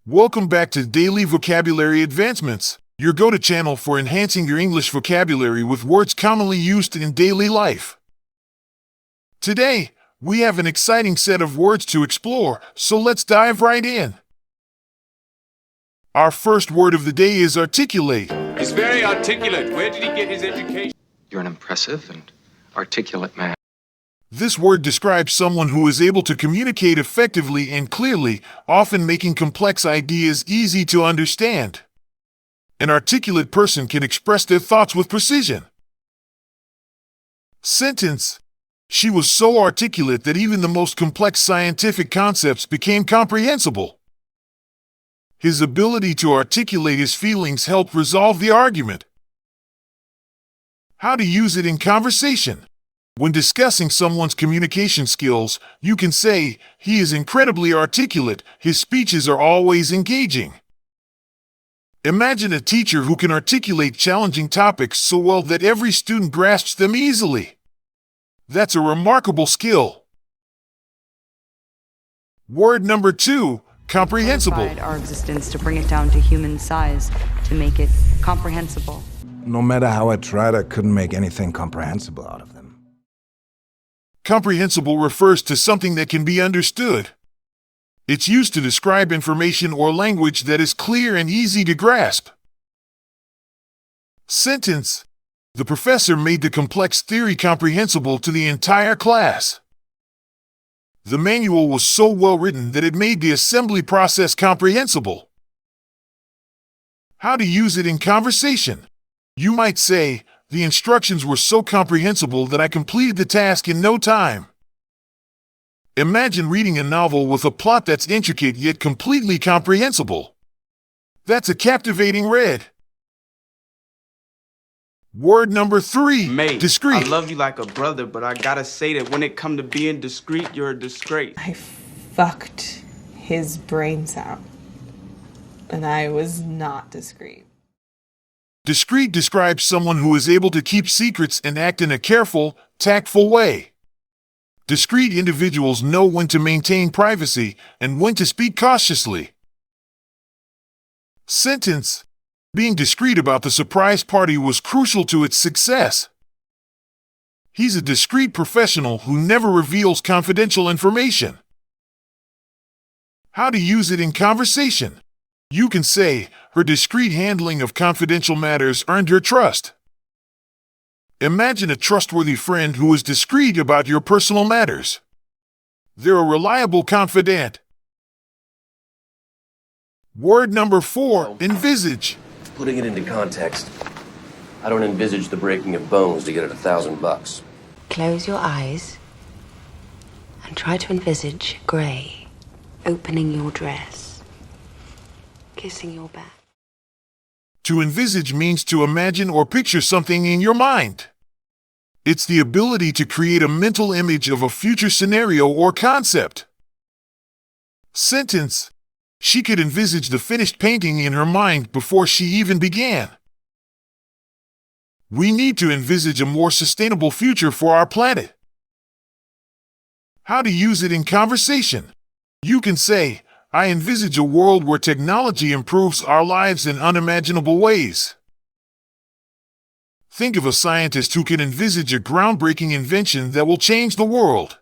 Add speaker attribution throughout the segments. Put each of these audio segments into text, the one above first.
Speaker 1: Welcome back to Daily Vocabulary Advancements, your go-to channel for enhancing your English vocabulary with words commonly used in daily life. Today, we have an exciting set of words to explore, so let's dive right in. Our first word of the day is articulate.
Speaker 2: He's very articulate. Where did he get his education?
Speaker 3: You're an impressive and articulate man.
Speaker 1: This word describes someone who is able to communicate effectively and clearly, often making complex ideas easy to understand. An articulate person can express their thoughts with precision. Sentence. She was so articulate that even the most complex scientific concepts became comprehensible. His ability to articulate his feelings helped resolve the argument. How to use it in conversation. When discussing someone's communication skills, you can say, "He is incredibly articulate, his speeches are always engaging." Imagine a teacher who can articulate challenging topics so well that every student grasps them easily. That's a remarkable skill. Word number 2, comprehensible.
Speaker 4: Our existence to bring it down to human size, to make it comprehensible.
Speaker 5: No matter how I tried, I couldn't make anything comprehensible out of them.
Speaker 1: Comprehensible refers to something that can be understood. It's used to describe information or language that is clear and easy to grasp. Sentence. The professor made the complex theory comprehensible to the entire class. The manual was so well written that it made the assembly process comprehensible. How to use it in conversation. You might say, "The instructions were so comprehensible that I completed the task in no time." Imagine reading a novel with a plot that's intricate yet completely comprehensible. That's a captivating read. Word number 3,
Speaker 2: Mate,
Speaker 1: discreet.
Speaker 2: I love you like a brother, but I gotta say that when it come to being discreet, you're a disgrace.
Speaker 6: I fucked his brains out. And I was not discreet.
Speaker 1: Discreet describes someone who is able to keep secrets and act in a careful, tactful way. Discreet individuals know when to maintain privacy and when to speak cautiously. Sentence. Being discreet about the surprise party was crucial to its success. He's a discreet professional who never reveals confidential information. How to use it in conversation. You can say, "Her discreet handling of confidential matters earned her trust." Imagine a trustworthy friend who is discreet about your personal matters. They're a reliable confidant. Word number 4, envisage.
Speaker 7: Putting it into context, I don't envisage the breaking of bones to get at $1,000.
Speaker 8: Close your eyes and try to envisage Grey opening your dress, kissing your back.
Speaker 1: To envisage means to imagine or picture something in your mind. It's the ability to create a mental image of a future scenario or concept. Sentence. She could envisage the finished painting in her mind before she even began. We need to envisage a more sustainable future for our planet. How to use it in conversation. You can say, "I envisage a world where technology improves our lives in unimaginable ways." Think of a scientist who can envisage a groundbreaking invention that will change the world.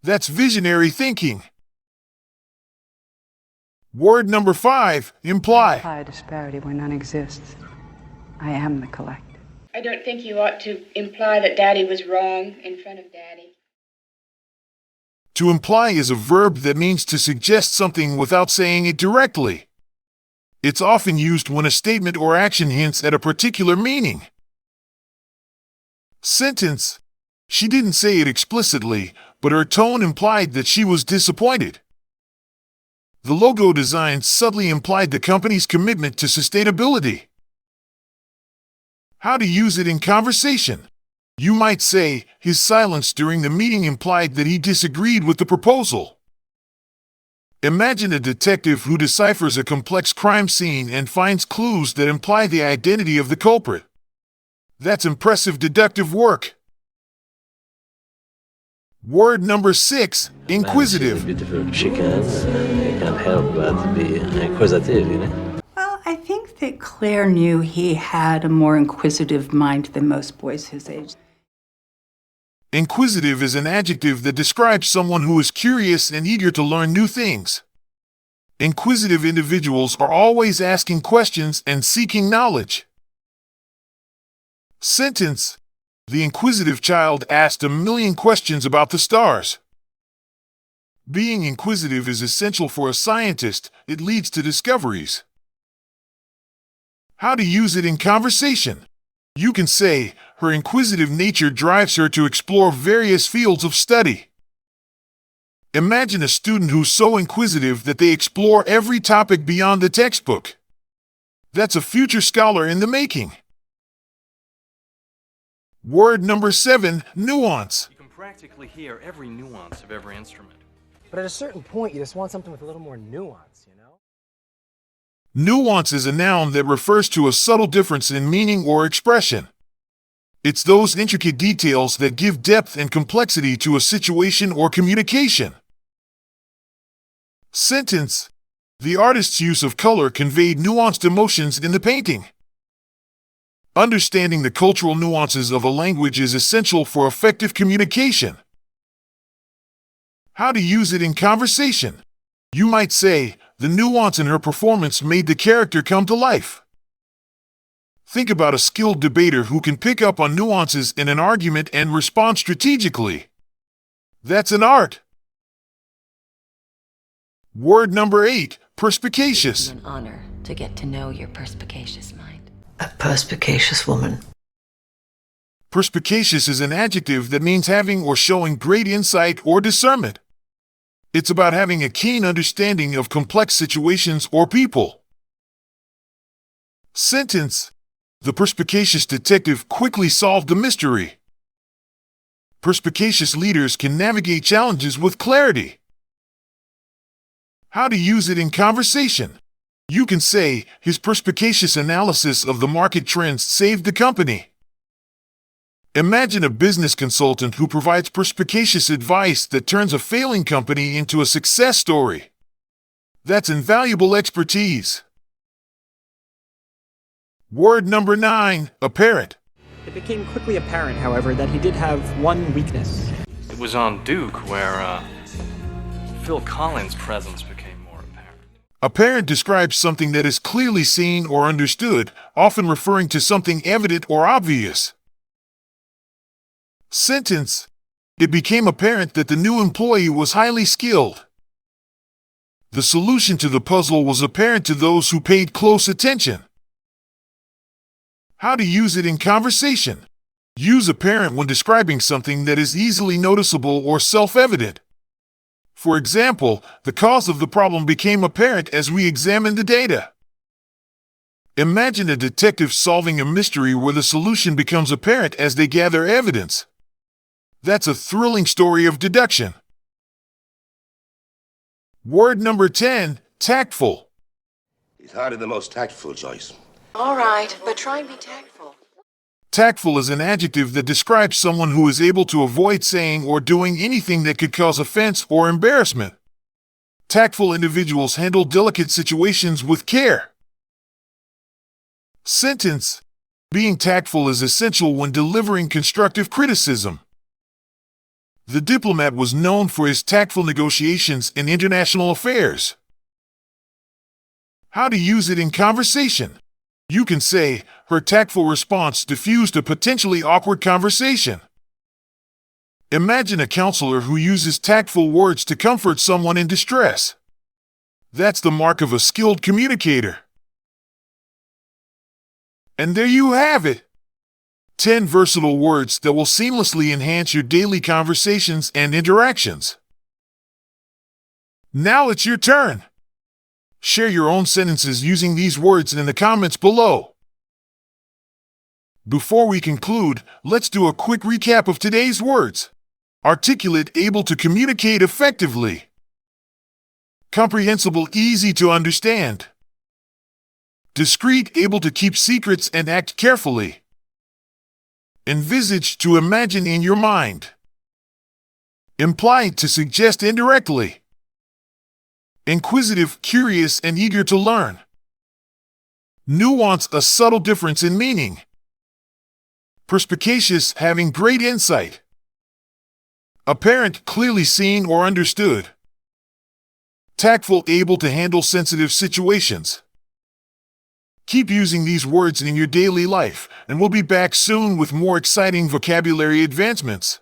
Speaker 1: That's visionary thinking. Word number 5, imply.
Speaker 4: Imply a disparity where none exists. I am the collective.
Speaker 9: I don't think you ought to imply that Daddy was wrong in front of Daddy.
Speaker 1: To imply is a verb that means to suggest something without saying it directly. It's often used when a statement or action hints at a particular meaning. Sentence. She didn't say it explicitly, but her tone implied that she was disappointed. The logo design subtly implied the company's commitment to sustainability. How to use it in conversation. You might say, "His silence during the meeting implied that he disagreed with the proposal." Imagine a detective who deciphers a complex crime scene and finds clues that imply the identity of the culprit. That's impressive deductive work. Word number 6, inquisitive.
Speaker 7: Beautiful chicken,
Speaker 10: help but be inquisitive, you know?
Speaker 11: Well, I think that Claire knew he had a more inquisitive mind than most boys his age.
Speaker 1: Inquisitive is an adjective that describes someone who is curious and eager to learn new things. Inquisitive individuals are always asking questions and seeking knowledge. Sentence: The inquisitive child asked a million questions about the stars. Being inquisitive is essential for a scientist. It leads to discoveries. How to use it in conversation. You can say, her inquisitive nature drives her to explore various fields of study. Imagine a student who's so inquisitive that they explore every topic beyond the textbook. That's a future scholar in the making. Word number 7, nuance.
Speaker 12: You can practically hear every nuance of every instrument.
Speaker 13: But at a certain point, you just want something with a little more nuance, you know?
Speaker 1: Nuance is a noun that refers to a subtle difference in meaning or expression. It's those intricate details that give depth and complexity to a situation or communication. Sentence: The artist's use of color conveyed nuanced emotions in the painting. Understanding the cultural nuances of a language is essential for effective communication. How to use it in conversation. You might say, the nuance in her performance made the character come to life. Think about a skilled debater who can pick up on nuances in an argument and respond strategically. That's an art. Word number 8, perspicacious.
Speaker 8: An honor to get to know your perspicacious mind.
Speaker 14: A perspicacious woman.
Speaker 1: Perspicacious is an adjective that means having or showing great insight or discernment. It's about having a keen understanding of complex situations or people. Sentence: The perspicacious detective quickly solved the mystery. Perspicacious leaders can navigate challenges with clarity. How to use it in conversation. You can say, his perspicacious analysis of the market trends saved the company. Imagine a business consultant who provides perspicacious advice that turns a failing company into a success story. That's invaluable expertise. Word number 9, apparent.
Speaker 13: It became quickly apparent, however, that he did have one weakness.
Speaker 12: It was on Duke where Phil Collins' presence became more apparent.
Speaker 1: Apparent describes something that is clearly seen or understood, often referring to something evident or obvious. Sentence: It became apparent that the new employee was highly skilled. The solution to the puzzle was apparent to those who paid close attention. How to use it in conversation. Use apparent when describing something that is easily noticeable or self-evident. For example, the cause of the problem became apparent as we examined the data. Imagine a detective solving a mystery where the solution becomes apparent as they gather evidence. That's a thrilling story of deduction. Word number 10, tactful.
Speaker 15: He's hardly the most tactful, Joyce.
Speaker 8: All right, but try and be tactful.
Speaker 1: Tactful is an adjective that describes someone who is able to avoid saying or doing anything that could cause offense or embarrassment. Tactful individuals handle delicate situations with care. Sentence: Being tactful is essential when delivering constructive criticism. The diplomat was known for his tactful negotiations in international affairs. How to use it in conversation. You can say, her tactful response diffused a potentially awkward conversation. Imagine a counselor who uses tactful words to comfort someone in distress. That's the mark of a skilled communicator. And there you have it. 10 versatile words that will seamlessly enhance your daily conversations and interactions. Now it's your turn. Share your own sentences using these words in the comments below. Before we conclude, let's do a quick recap of today's words. Articulate, able to communicate effectively. Comprehensible, easy to understand. Discreet, able to keep secrets and act carefully. Envisage, to imagine in your mind. Imply, to suggest indirectly. Inquisitive, curious, and eager to learn. Nuance, a subtle difference in meaning. Perspicacious, having great insight. Apparent, clearly seen or understood. Tactful, able to handle sensitive situations. Keep using these words in your daily life, and we'll be back soon with more exciting vocabulary advancements.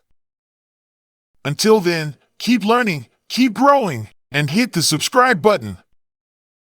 Speaker 1: Until then, keep learning, keep growing, and hit the subscribe button.